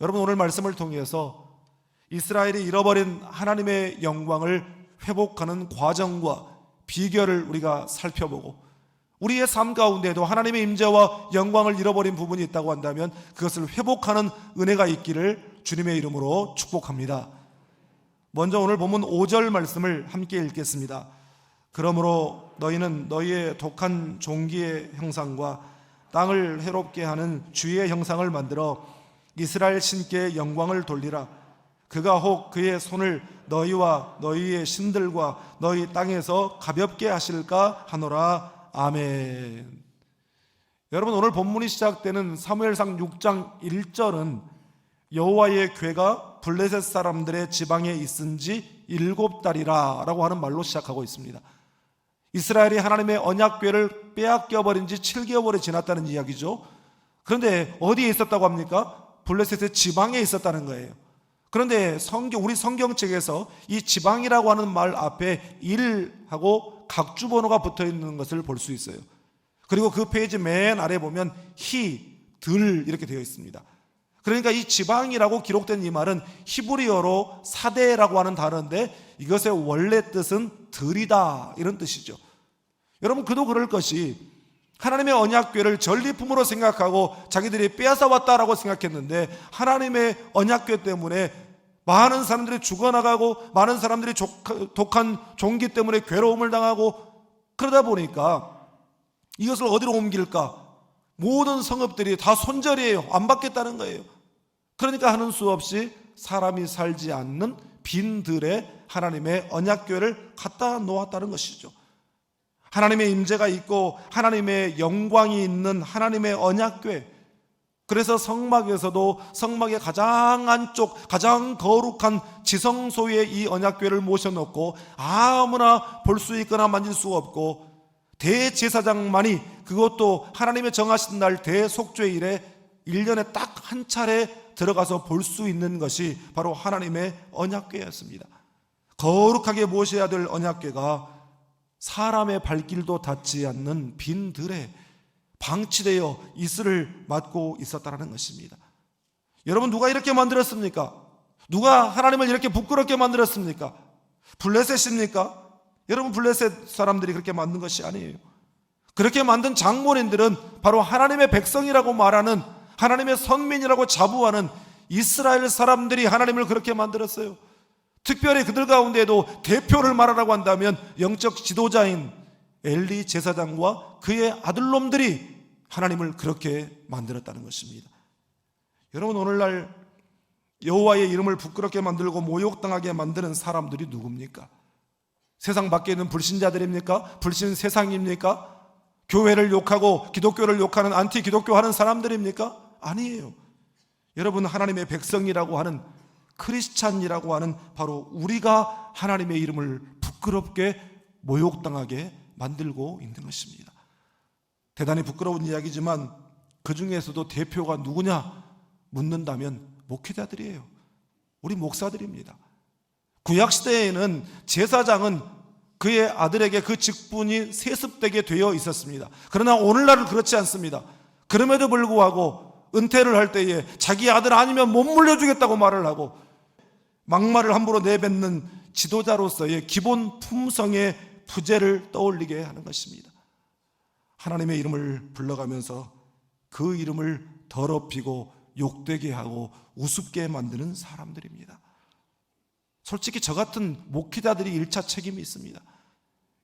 여러분, 오늘 말씀을 통해서 이스라엘이 잃어버린 하나님의 영광을 회복하는 과정과 비결을 우리가 살펴보고, 우리의 삶 가운데도 하나님의 임재와 영광을 잃어버린 부분이 있다고 한다면 그것을 회복하는 은혜가 있기를 주님의 이름으로 축복합니다. 먼저 오늘 본문 5절 말씀을 함께 읽겠습니다. 그러므로 너희는 너희의 독한 종기의 형상과 땅을 해롭게 하는 주의 형상을 만들어 이스라엘 신께 영광을 돌리라. 그가 혹 그의 손을 너희와 너희의 신들과 너희 땅에서 가볍게 하실까 하노라. 아멘. 여러분, 오늘 본문이 시작되는 사무엘상 6장 1절은 여호와의 궤가 블레셋 사람들의 지방에 있은 지 7달이라 라고 하는 말로 시작하고 있습니다. 이스라엘이 하나님의 언약궤를 빼앗겨버린 지 7개월이 지났다는 이야기죠. 그런데 어디에 있었다고 합니까? 블레셋의 지방에 있었다는 거예요. 그런데 우리 성경책에서 이 지방이라고 하는 말 앞에 1하고 각주 번호가 붙어 있는 것을 볼 수 있어요. 그리고 그 페이지 맨 아래 보면 들 이렇게 되어 있습니다. 그러니까 이 지방이라고 기록된 이 말은 히브리어로 사대라고 하는 단어인데 이것의 원래 뜻은 들이다, 이런 뜻이죠. 여러분, 그도 그럴 것이 하나님의 언약궤를 전리품으로 생각하고 자기들이 빼앗아 왔다라고 생각했는데 하나님의 언약궤 때문에 많은 사람들이 죽어나가고 많은 사람들이 독한 종기 때문에 괴로움을 당하고, 그러다 보니까 이것을 어디로 옮길까? 모든 성읍들이 다 손절이에요. 안 받겠다는 거예요. 그러니까 하는 수 없이 사람이 살지 않는 빈 들에 하나님의 언약궤를 갖다 놓았다는 것이죠. 하나님의 임재가 있고 하나님의 영광이 있는 하나님의 언약궤, 그래서 성막에서도 성막의 가장 안쪽 가장 거룩한 지성소에 이 언약궤를 모셔놓고 아무나 볼 수 있거나 만질 수 없고, 대제사장만이, 그것도 하나님의 정하신 날 대속죄일에 1년에 딱 한 차례 들어가서 볼 수 있는 것이 바로 하나님의 언약궤였습니다. 거룩하게 모셔야 될 언약궤가 사람의 발길도 닿지 않는 빈 들에 방치되어 이슬을 맞고 있었다는 것입니다. 여러분, 누가 이렇게 만들었습니까? 누가 하나님을 이렇게 부끄럽게 만들었습니까? 블레셋입니까? 여러분, 블레셋 사람들이 그렇게 만든 것이 아니에요. 그렇게 만든 장본인들은 바로 하나님의 백성이라고 말하는, 하나님의 선민이라고 자부하는 이스라엘 사람들이 하나님을 그렇게 만들었어요. 특별히 그들 가운데에도 대표를 말하라고 한다면 영적 지도자인 엘리 제사장과 그의 아들놈들이 하나님을 그렇게 만들었다는 것입니다. 여러분, 오늘날 여호와의 이름을 부끄럽게 만들고 모욕당하게 만드는 사람들이 누굽니까? 세상 밖에 있는 불신자들입니까? 불신 세상입니까? 교회를 욕하고 기독교를 욕하는 안티 기독교 하는 사람들입니까? 아니에요. 여러분, 하나님의 백성이라고 하는, 크리스찬이라고 하는 바로 우리가 하나님의 이름을 부끄럽게 모욕당하게 만들고 있는 것입니다. 대단히 부끄러운 이야기지만 그 중에서도 대표가 누구냐 묻는다면 목회자들이에요. 우리 목사들입니다. 구약시대에는 제사장은 그의 아들에게 그 직분이 세습되게 되어 있었습니다. 그러나 오늘날은 그렇지 않습니다. 그럼에도 불구하고 은퇴를 할 때에 자기 아들 아니면 못 물려주겠다고 말을 하고 막말을 함부로 내뱉는 지도자로서의 기본 품성의 부재를 떠올리게 하는 것입니다. 하나님의 이름을 불러가면서 그 이름을 더럽히고 욕되게 하고 우습게 만드는 사람들입니다. 솔직히 저 같은 목회자들이 1차 책임이 있습니다.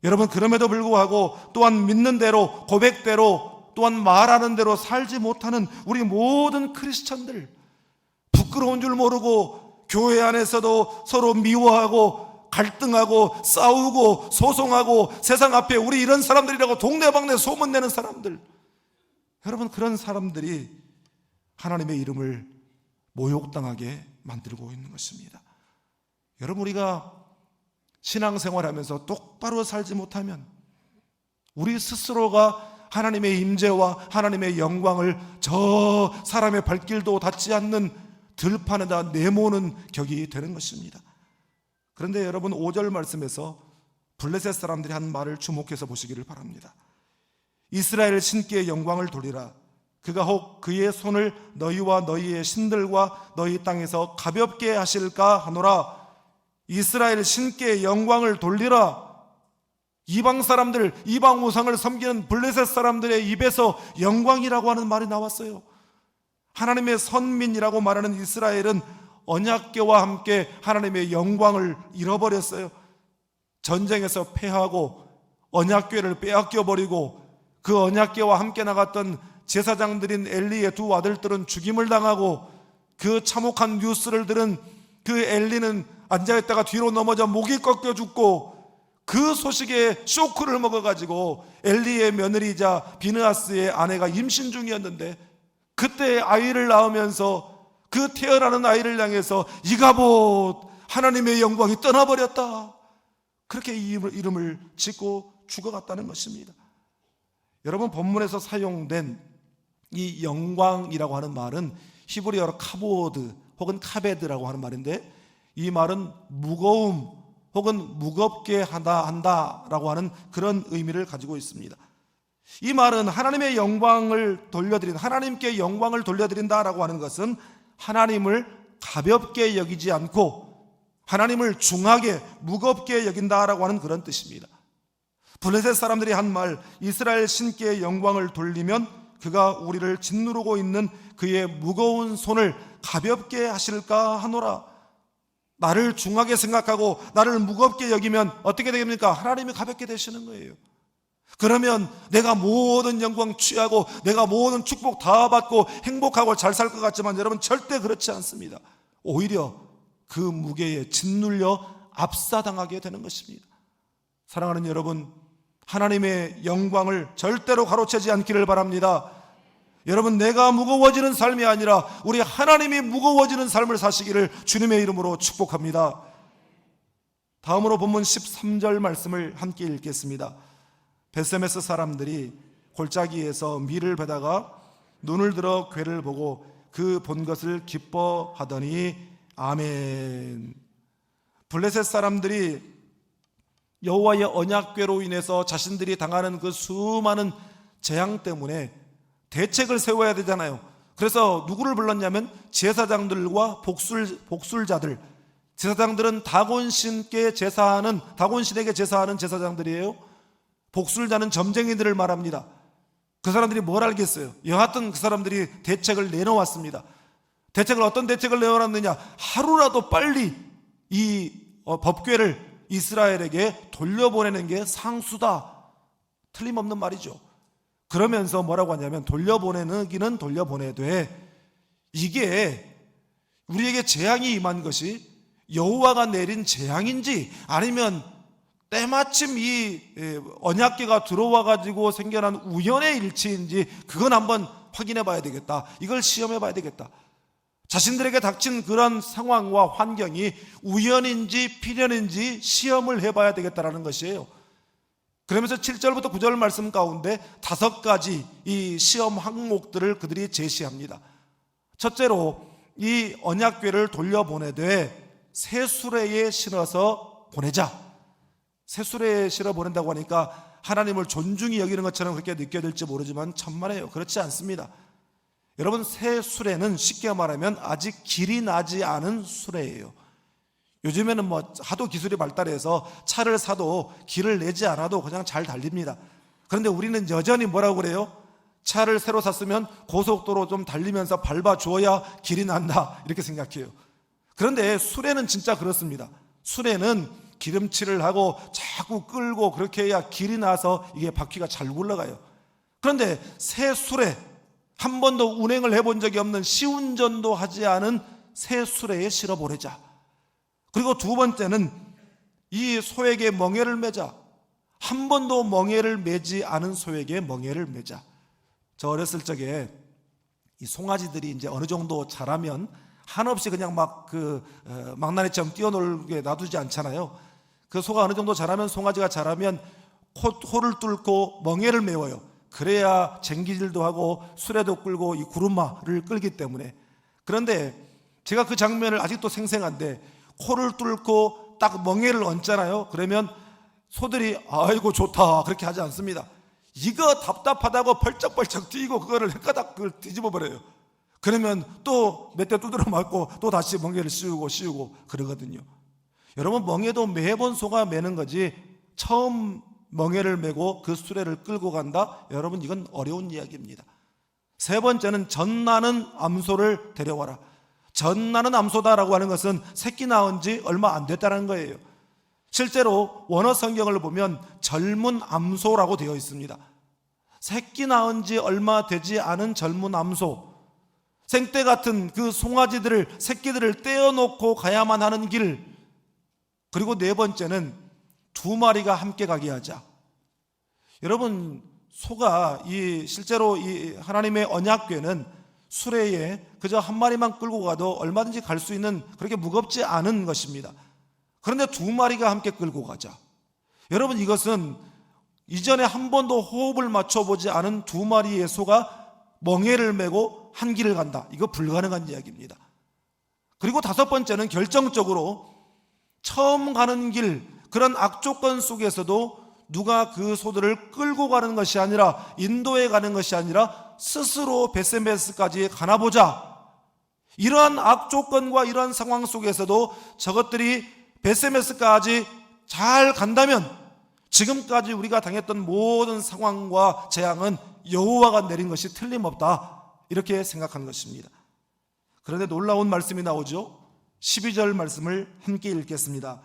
여러분, 그럼에도 불구하고 또한 믿는 대로, 고백대로, 또한 말하는 대로 살지 못하는 우리 모든 크리스찬들, 부끄러운 줄 모르고 교회 안에서도 서로 미워하고 갈등하고 싸우고 소송하고 세상 앞에 우리 이런 사람들이라고 동네방네 소문내는 사람들, 여러분, 그런 사람들이 하나님의 이름을 모욕당하게 만들고 있는 것입니다. 여러분, 우리가 신앙생활하면서 똑바로 살지 못하면 우리 스스로가 하나님의 임재와 하나님의 영광을 저 사람의 발길도 닿지 않는 들판에다 내모는 격이 되는 것입니다. 그런데 여러분, 5절 말씀에서 블레셋 사람들이 한 말을 주목해서 보시기를 바랍니다. 이스라엘 신께 영광을 돌리라. 그가 혹 그의 손을 너희와 너희의 신들과 너희 땅에서 가볍게 하실까 하노라. 이스라엘 신께 영광을 돌리라. 이방 사람들, 이방 우상을 섬기는 블레셋 사람들의 입에서 영광이라고 하는 말이 나왔어요. 하나님의 선민이라고 말하는 이스라엘은 언약궤와 함께 하나님의 영광을 잃어버렸어요. 전쟁에서 패하고 언약궤를 빼앗겨버리고 그 언약궤와 함께 나갔던 제사장들인 엘리의 두 아들들은 죽임을 당하고 그 참혹한 뉴스를 들은 그 엘리는 앉아있다가 뒤로 넘어져 목이 꺾여 죽고 그 소식에 쇼크를 먹어가지고 엘리의 며느리이자 비느하스의 아내가 임신 중이었는데 그때 아이를 낳으면서 그 태어나는 아이를 향해서 이가봇 하나님의 영광이 떠나버렸다, 그렇게 이 이름을 짓고 죽어갔다는 것입니다. 여러분, 본문에서 사용된 이 영광이라고 하는 말은 히브리어로 카보드 혹은 카베드라고 하는 말인데, 이 말은 무거움 혹은 무겁게 한다라고 하는 그런 의미를 가지고 있습니다. 이 말은 하나님의 영광을 돌려드린, 하나님께 영광을 돌려드린다라고 하는 것은 하나님을 가볍게 여기지 않고 하나님을 중하게 무겁게 여긴다라고 하는 그런 뜻입니다. 블레셋 사람들이 한 말, 이스라엘 신께 영광을 돌리면 그가 우리를 짓누르고 있는 그의 무거운 손을 가볍게 하실까 하노라. 나를 중하게 생각하고 나를 무겁게 여기면 어떻게 됩니까? 하나님이 가볍게 되시는 거예요. 그러면 내가 모든 영광 취하고 내가 모든 축복 다 받고 행복하고 잘 살 것 같지만 여러분, 절대 그렇지 않습니다. 오히려 그 무게에 짓눌려 압사당하게 되는 것입니다. 사랑하는 여러분, 하나님의 영광을 절대로 가로채지 않기를 바랍니다. 여러분, 내가 무거워지는 삶이 아니라 우리 하나님이 무거워지는 삶을 사시기를 주님의 이름으로 축복합니다. 다음으로 본문 13절 말씀을 함께 읽겠습니다. 베세메스 사람들이 골짜기에서 밀을 베다가 눈을 들어 궤를 보고 그 본 것을 기뻐하더니 아멘. 블레셋 사람들이 여호와의 언약궤로 인해서 자신들이 당하는 그 수많은 재앙 때문에 대책을 세워야 되잖아요. 그래서 누구를 불렀냐면 제사장들과 복술자들. 제사장들은 다곤신에게 제사하는 제사장들이에요. 복술자는 점쟁이들을 말합니다. 그 사람들이 뭘 알겠어요? 여하튼 그 사람들이 대책을 내놓았습니다. 어떤 대책을 내놓았느냐? 하루라도 빨리 이 법궤를 이스라엘에게 돌려보내는 게 상수다. 틀림없는 말이죠. 그러면서 뭐라고 하냐면, 돌려보내기는 돌려보내되 이게 우리에게 재앙이 임한 것이 여호와가 내린 재앙인지 아니면 때마침 이 언약궤가 들어와 가지고 생겨난 우연의 일치인지 그건 한번 확인해 봐야 되겠다. 이걸 시험해 봐야 되겠다. 자신들에게 닥친 그런 상황과 환경이 우연인지 필연인지 시험을 해봐야 되겠다라는 것이에요. 그러면서 7절부터 9절 말씀 가운데 5가지 이 시험 항목들을 그들이 제시합니다. 첫째로, 이 언약궤를 돌려보내되 새 수레에 실어서 보내자. 새 수레에 실어 보낸다고 하니까 하나님을 존중히 여기는 것처럼 그렇게 느껴질지 모르지만 천만에요. 그렇지 않습니다. 여러분, 새 수레는 쉽게 말하면 아직 길이 나지 않은 수레예요. 요즘에는 하도 기술이 발달해서 차를 사도 길을 내지 않아도 그냥 잘 달립니다. 그런데 우리는 여전히 뭐라고 그래요? 차를 새로 샀으면 고속도로 좀 달리면서 밟아주어야 길이 난다, 이렇게 생각해요. 그런데 수레는 진짜 그렇습니다. 수레는 기름칠을 하고 자꾸 끌고 그렇게 해야 길이 나서 이게 바퀴가 잘 굴러가요. 그런데 새 수레, 한 번도 운행을 해본 적이 없는, 시운전도 하지 않은 새 수레에 실어보내자. 그리고 두 번째는 이 소에게 멍에를 매자. 한 번도 멍에를 매지 않은 소에게 멍에를 매자. 저 어렸을 적에 이 송아지들이 이제 어느 정도 자라면 한없이 그냥 망나니처럼 뛰어놀게 놔두지 않잖아요. 그 소가 어느 정도 자라면, 송아지가 자라면 코를 뚫고 멍에를 메워요. 그래야 쟁기질도 하고 수레도 끌고 이 구르마를 끌기 때문에. 그런데 제가 그 장면을 아직도 생생한데, 코를 뚫고 딱 멍에를 얹잖아요. 그러면 소들이 아이고 좋다 그렇게 하지 않습니다. 이거 답답하다고 벌쩍벌쩍 뛰고 그거를 헷가닥 그걸 뒤집어 버려요. 그러면 또 몇 대 두드려 맞고 또 다시 멍에를 씌우고 그러거든요. 여러분, 멍에도 매번 소가 매는 거지 처음 멍에를 메고 그 수레를 끌고 간다? 여러분, 이건 어려운 이야기입니다. 세 번째는 젖나는 암소를 데려와라. 젖나는 암소다라고 하는 것은 새끼 낳은 지 얼마 안 됐다는 거예요. 실제로 원어 성경을 보면 젊은 암소라고 되어 있습니다. 새끼 낳은 지 얼마 되지 않은 젊은 암소, 생떼 같은 그 송아지들을, 새끼들을 떼어놓고 가야만 하는 길. 그리고 네 번째는 두 마리가 함께 가게 하자. 여러분, 소가 실제로 이 하나님의 언약궤는 수레에 그저 한 마리만 끌고 가도 얼마든지 갈 수 있는 그렇게 무겁지 않은 것입니다. 그런데 두 마리가 함께 끌고 가자. 여러분, 이것은 이전에 한 번도 호흡을 맞춰보지 않은 두 마리의 소가 멍에를 메고 한 길을 간다. 이거 불가능한 이야기입니다. 그리고 다섯 번째는 결정적으로 처음 가는 길, 그런 악조건 속에서도 누가 그 소들을 끌고 가는 것이 아니라, 인도해 가는 것이 아니라 스스로 베세메스까지 가나보자. 이러한 악조건과 이러한 상황 속에서도 저것들이 베세메스까지 잘 간다면 지금까지 우리가 당했던 모든 상황과 재앙은 여호와가 내린 것이 틀림없다, 이렇게 생각하는 것입니다. 그런데 놀라운 말씀이 나오죠. 12절 말씀을 함께 읽겠습니다.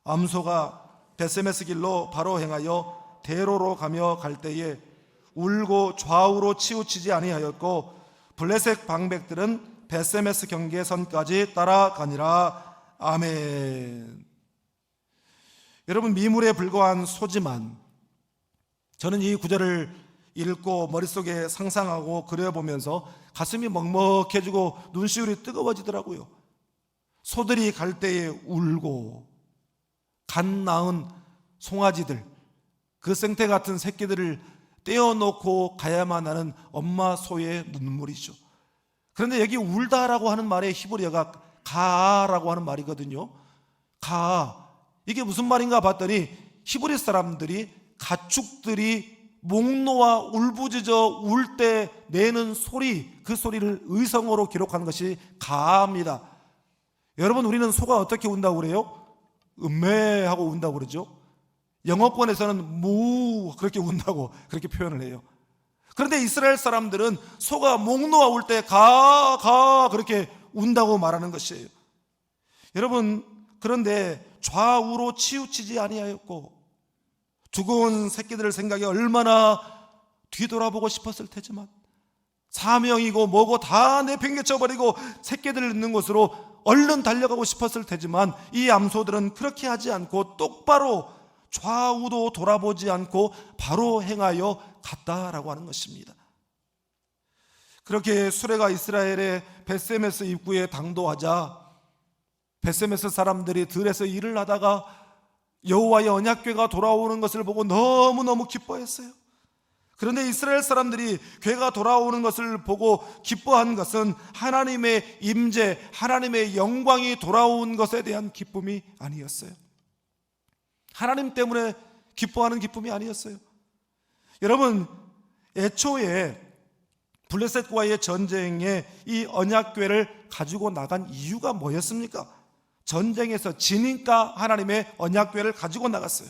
암소가 베세메스 길로 바로 행하여 대로로 가며 갈 때에 울고 좌우로 치우치지 아니하였고 블레셋 방백들은 베세메스 경계선까지 따라가니라. 아멘. 여러분, 미물에 불과한 소지만 저는 이 구절을 읽고 머릿속에 상상하고 그려보면서 가슴이 먹먹해지고 눈시울이 뜨거워지더라고요. 소들이 갈 때에 울고 갓 낳은 송아지들, 그 생태 같은 새끼들을 떼어놓고 가야만 하는 엄마 소의 눈물이죠. 그런데 여기 울다라고 하는 말의 히브리어가 가라고 하는 말이거든요. 가, 이게 무슨 말인가 봤더니 히브리 사람들이 가축들이 목 놓아 울부짖어 울 때 내는 소리, 그 소리를 의성어로 기록한 것이 가입니다. 여러분, 우리는 소가 어떻게 운다고 그래요? 음매하고 운다고 그러죠. 영어권에서는 무, 그렇게 운다고 그렇게 표현을 해요. 그런데 이스라엘 사람들은 소가 목 놓아 울 때 가 그렇게 운다고 말하는 것이에요. 여러분, 그런데 좌우로 치우치지 아니하였고, 두고온 새끼들을 생각해 얼마나 뒤돌아보고 싶었을 테지만, 사명이고 뭐고 다 내팽개쳐버리고 새끼들 있는 곳으로 얼른 달려가고 싶었을 테지만, 이 암소들은 그렇게 하지 않고 똑바로 좌우도 돌아보지 않고 바로 행하여 갔다라고 하는 것입니다. 그렇게 수레가 이스라엘의 베세메스 입구에 당도하자 베세메스 사람들이 들에서 일을 하다가 여호와의 언약궤가 돌아오는 것을 보고 너무너무 기뻐했어요. 그런데 이스라엘 사람들이 궤가 돌아오는 것을 보고 기뻐한 것은 하나님의 임재, 하나님의 영광이 돌아온 것에 대한 기쁨이 아니었어요. 하나님 때문에 기뻐하는 기쁨이 아니었어요. 여러분, 애초에 블레셋과의 전쟁에 이 언약궤를 가지고 나간 이유가 뭐였습니까? 전쟁에서 지니까 하나님의 언약궤를 가지고 나갔어요.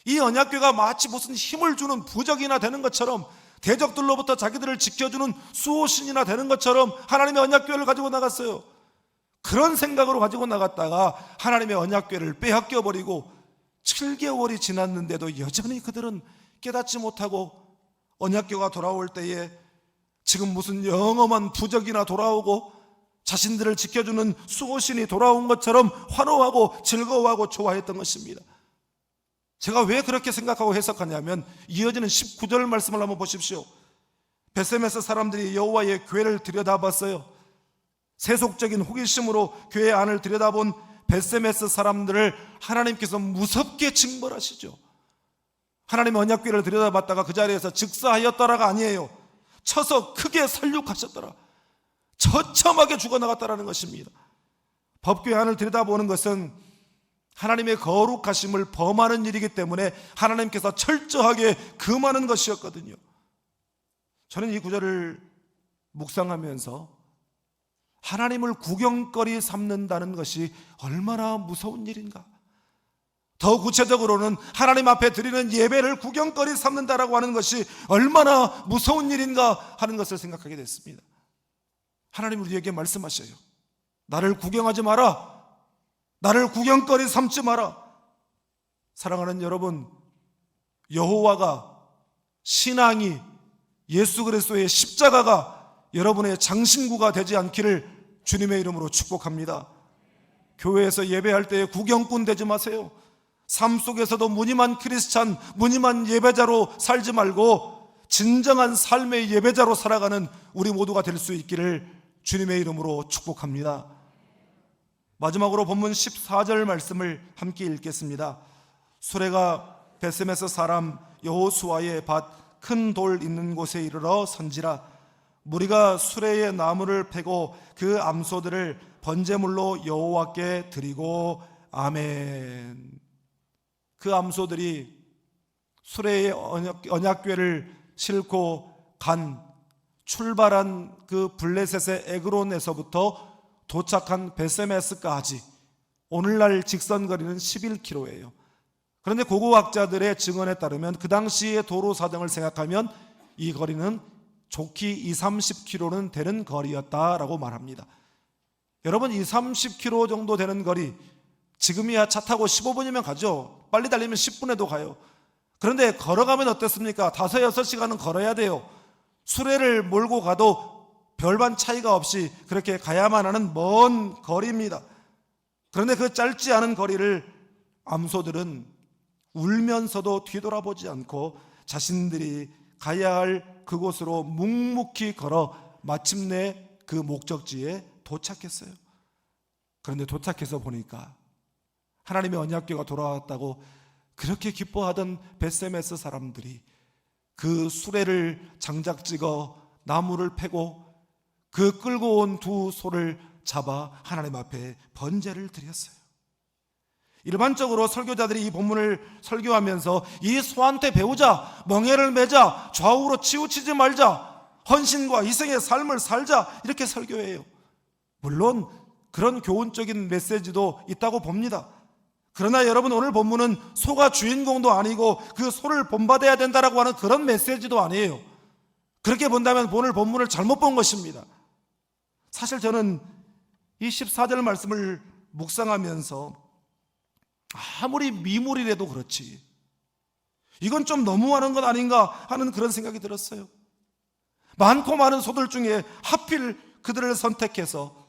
이 언약궤가 마치 무슨 힘을 주는 부적이나 되는 것처럼, 대적들로부터 자기들을 지켜주는 수호신이나 되는 것처럼 하나님의 언약궤를 가지고 나갔어요. 그런 생각으로 가지고 나갔다가 하나님의 언약궤를 빼앗겨버리고 7개월이 지났는데도 여전히 그들은 깨닫지 못하고 언약궤가 돌아올 때에 지금 무슨 영험한 부적이나 돌아오고 자신들을 지켜주는 수호신이 돌아온 것처럼 환호하고 즐거워하고 좋아했던 것입니다. 제가 왜 그렇게 생각하고 해석하냐면, 이어지는 19절 말씀을 한번 보십시오. 베세메스 사람들이 여호와의 궤를 들여다봤어요. 세속적인 호기심으로 궤의 안을 들여다본 베세메스 사람들을 하나님께서 무섭게 징벌하시죠. 하나님의 언약궤를 들여다봤다가 그 자리에서 즉사하였더라가 아니에요. 쳐서 크게 살육하셨더라. 처참하게 죽어나갔다라는 것입니다. 법궤 안을 들여다보는 것은 하나님의 거룩하심을 범하는 일이기 때문에 하나님께서 철저하게 금하는 것이었거든요. 저는 이 구절을 묵상하면서 하나님을 구경거리 삼는다는 것이 얼마나 무서운 일인가. 더 구체적으로는 하나님 앞에 드리는 예배를 구경거리 삼는다라고 하는 것이 얼마나 무서운 일인가 하는 것을 생각하게 됐습니다. 하나님 우리에게 말씀하셔요. 나를 구경하지 마라. 나를 구경거리 삼지 마라. 사랑하는 여러분, 여호와가, 신앙이, 예수 그리스도의 십자가가 여러분의 장신구가 되지 않기를 주님의 이름으로 축복합니다. 교회에서 예배할 때 구경꾼 되지 마세요. 삶 속에서도 무늬만 크리스찬, 무늬만 예배자로 살지 말고 진정한 삶의 예배자로 살아가는 우리 모두가 될 수 있기를 주님의 이름으로 축복합니다. 마지막으로 본문 14절 말씀을 함께 읽겠습니다. 수레가 베세메스 사람 여호수아의 밭 큰 돌 있는 곳에 이르러 선지라. 무리가 수레의 나무를 패고 그 암소들을 번제물로 여호와께 드리고 아멘. 그 암소들이 수레의 언약궤를 싣고 출발한 그 블레셋의 에그론에서부터 도착한 베세메스까지 오늘날 직선거리는 11km예요. 그런데 고고학자들의 증언에 따르면 그 당시의 도로 사정을 생각하면 이 거리는 좋게 20-30km는 되는 거리였다라고 말합니다. 여러분, 20-30km 정도 되는 거리, 지금이야 차 타고 15분이면 가죠. 빨리 달리면 10분에도 가요. 그런데 걸어가면 어떻습니까? 5-6시간은 걸어야 돼요. 수레를 몰고 가도 별반 차이가 없이 그렇게 가야만 하는 먼 거리입니다. 그런데 그 짧지 않은 거리를 암소들은 울면서도 뒤돌아보지 않고 자신들이 가야 할 그곳으로 묵묵히 걸어 마침내 그 목적지에 도착했어요. 그런데 도착해서 보니까 하나님의 언약궤가 돌아왔다고 그렇게 기뻐하던 베세메스 사람들이 그 수레를 장작 찍어 나무를 패고 그 끌고 온 두 소를 잡아 하나님 앞에 번제를 드렸어요. 일반적으로 설교자들이 이 본문을 설교하면서 이 소한테 배우자, 멍에를 매자, 좌우로 치우치지 말자, 헌신과 희생의 삶을 살자, 이렇게 설교해요. 물론 그런 교훈적인 메시지도 있다고 봅니다. 그러나 여러분, 오늘 본문은 소가 주인공도 아니고 그 소를 본받아야 된다라고 하는 그런 메시지도 아니에요. 그렇게 본다면 오늘 본문을 잘못 본 것입니다. 사실 저는 이 14절 말씀을 묵상하면서 아무리 미물이라도 그렇지, 이건 좀 너무하는 것 아닌가 하는 그런 생각이 들었어요. 많고 많은 소들 중에 하필 그들을 선택해서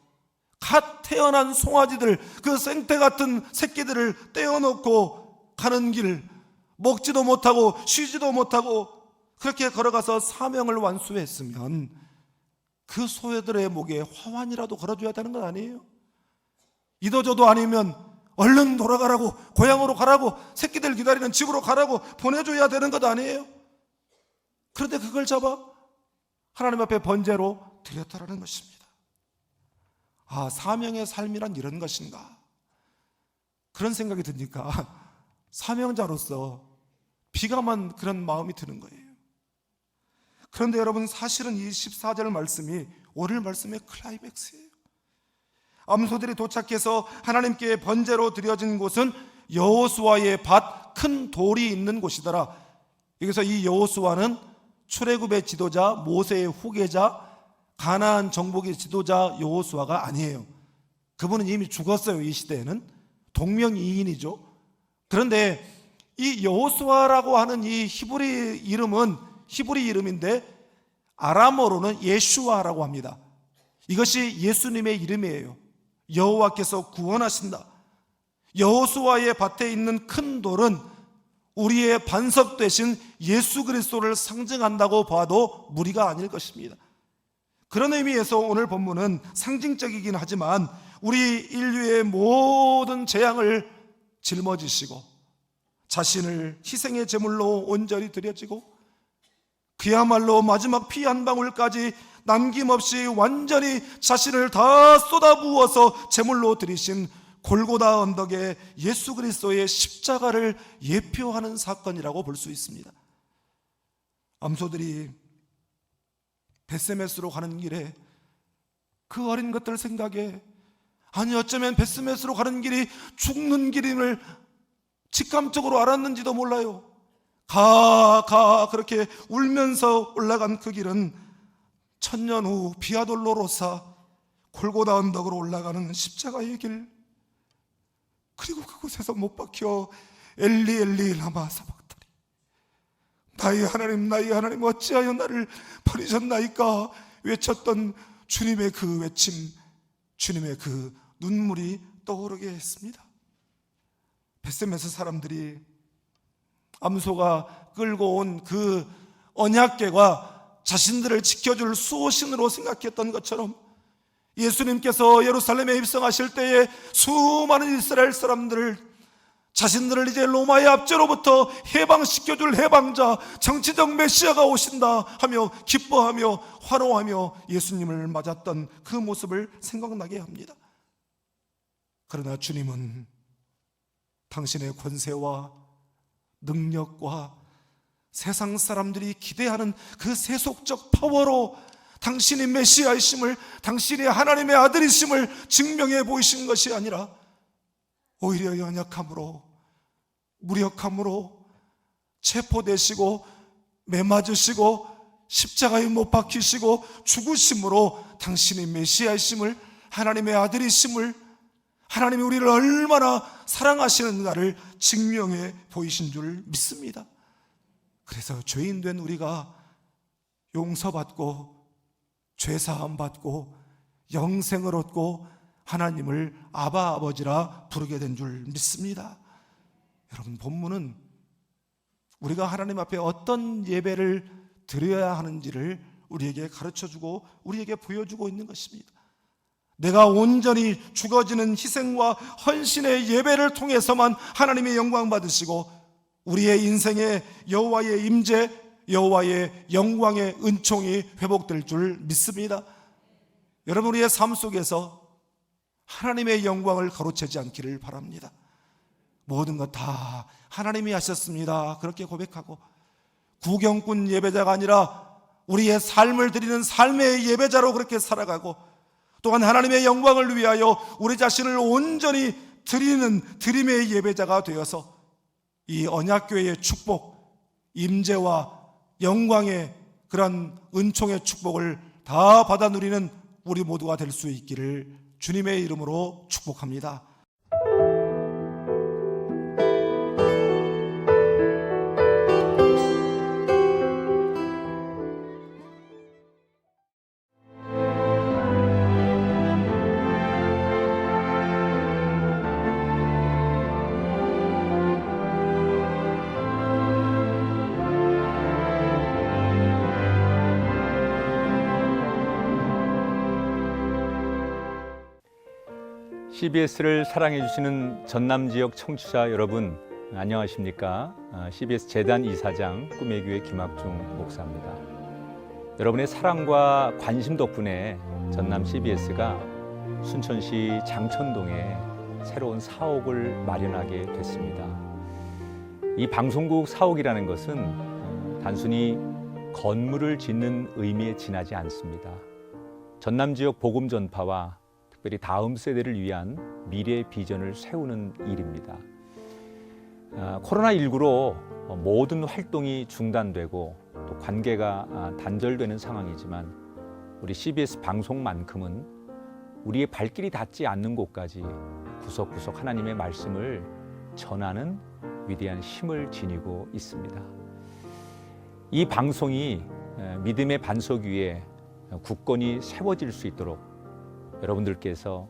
갓 태어난 송아지들, 그 생태 같은 새끼들을 떼어놓고 가는 길, 먹지도 못하고 쉬지도 못하고 그렇게 걸어가서 사명을 완수했으면 그 소들의 목에 화환이라도 걸어줘야 되는 건 아니에요? 이도저도 아니면 얼른 돌아가라고, 고향으로 가라고, 새끼들 기다리는 집으로 가라고 보내줘야 되는 것 아니에요? 그런데 그걸 잡아 하나님 앞에 번제로 드렸다라는 것입니다. 아, 사명의 삶이란 이런 것인가? 그런 생각이 드니까 사명자로서 비감한 그런 마음이 드는 거예요. 그런데 여러분, 사실은 이 14절 말씀이 오늘 말씀의 클라이맥스예요. 암소들이 도착해서 하나님께 번제로 드려진 곳은 여호수아의 밭 큰 돌이 있는 곳이더라. 여기서 이 여호수아는 출애굽의 지도자, 모세의 후계자, 가나안 정복의 지도자 여호수아가 아니에요. 그분은 이미 죽었어요. 이 시대에는 동명이인이죠. 그런데 이 여호수아라고 하는 이 히브리 이름인데 아람어로는 예슈아라고 합니다. 이것이 예수님의 이름이에요. 여호와께서 구원하신다. 여호수아의 밭에 있는 큰 돌은 우리의 반석 되신 예수 그리스도를 상징한다고 봐도 무리가 아닐 것입니다. 그런 의미에서 오늘 본문은 상징적이긴 하지만 우리 인류의 모든 재앙을 짊어지시고 자신을 희생의 제물로 온전히 드려지고 그야말로 마지막 피 한 방울까지 남김없이 완전히 자신을 다 쏟아부어서 제물로 드리신 골고다 언덕에 예수 그리스도의 십자가를 예표하는 사건이라고 볼 수 있습니다. 암소들이 벳세메스로 가는 길에 그 어린 것들 생각에, 아니 어쩌면 벳세메스로 가는 길이 죽는 길임을 직감적으로 알았는지도 몰라요. 그렇게 울면서 올라간 그 길은 천년 후 비아돌로로사 골고다 언덕으로 올라가는 십자가의 길, 그리고 그곳에서 못 박혀 엘리 엘리 라마 사박다니, 나의 하나님 어찌하여 나를 버리셨나이까 외쳤던 주님의 그 외침, 주님의 그 눈물이 떠오르게 했습니다. 벳세메스 사람들이 암소가 끌고 온 그 언약궤가 자신들을 지켜줄 수호신으로 생각했던 것처럼, 예수님께서 예루살렘에 입성하실 때에 수많은 이스라엘 사람들을, 자신들을 이제 로마의 압제로부터 해방시켜줄 해방자, 정치적 메시아가 오신다 하며 기뻐하며 환호하며 예수님을 맞았던 그 모습을 생각나게 합니다. 그러나 주님은 당신의 권세와 능력과 세상 사람들이 기대하는 그 세속적 파워로 당신이 메시아이심을, 당신이 하나님의 아들이심을 증명해 보이신 것이 아니라 오히려 연약함으로, 무력함으로 체포되시고 매맞으시고 십자가에 못 박히시고 죽으심으로 당신이 메시아이심을, 하나님의 아들이심을, 하나님이 우리를 얼마나 사랑하시는가를 증명해 보이신 줄 믿습니다. 그래서 죄인된 우리가 용서받고 죄사함 받고 영생을 얻고 하나님을 아바 아버지라 부르게 된 줄 믿습니다. 여러분, 본문은 우리가 하나님 앞에 어떤 예배를 드려야 하는지를 우리에게 가르쳐주고 우리에게 보여주고 있는 것입니다. 내가 온전히 죽어지는 희생과 헌신의 예배를 통해서만 하나님의 영광 받으시고 우리의 인생에 여호와의 임재, 여호와의 영광의 은총이 회복될 줄 믿습니다. 여러분, 우리의 삶 속에서 하나님의 영광을 가로채지 않기를 바랍니다. 모든 것 다 하나님이 하셨습니다, 그렇게 고백하고 구경꾼 예배자가 아니라 우리의 삶을 드리는 삶의 예배자로 그렇게 살아가고, 또한 하나님의 영광을 위하여 우리 자신을 온전히 드리는 드림의 예배자가 되어서 이 언약궤의 축복, 임재와 영광의 그런 은총의 축복을 다 받아 누리는 우리 모두가 될 수 있기를 주님의 이름으로 축복합니다. CBS를 사랑해 주시는 전남 지역 청취자 여러분, 안녕하십니까? CBS 재단 이사장 꿈의 교회 김학중 목사입니다. 여러분의 사랑과 관심 덕분에 전남 CBS가 순천시 장천동에 새로운 사옥을 마련하게 됐습니다. 이 방송국 사옥이라는 것은 단순히 건물을 짓는 의미에 지나지 않습니다. 전남 지역 복음 전파와 특별히 다음 세대를 위한 미래 비전을 세우는 일입니다. 코로나19로 모든 활동이 중단되고 또 관계가 단절되는 상황이지만 우리 CBS 방송만큼은 우리의 발길이 닿지 않는 곳까지 구석구석 하나님의 말씀을 전하는 위대한 힘을 지니고 있습니다. 이 방송이 믿음의 반석 위에 굳건히 세워질 수 있도록 여러분들께서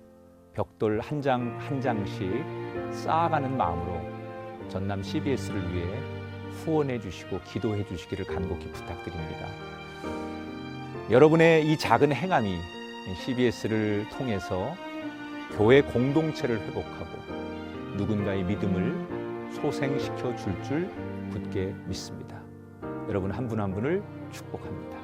벽돌 한 장 한 장씩 쌓아가는 마음으로 전남 CBS를 위해 후원해 주시고 기도해 주시기를 간곡히 부탁드립니다. 여러분의 이 작은 행함이 CBS를 통해서 교회 공동체를 회복하고 누군가의 믿음을 소생시켜 줄 굳게 믿습니다. 여러분 한 분 한 분을 축복합니다.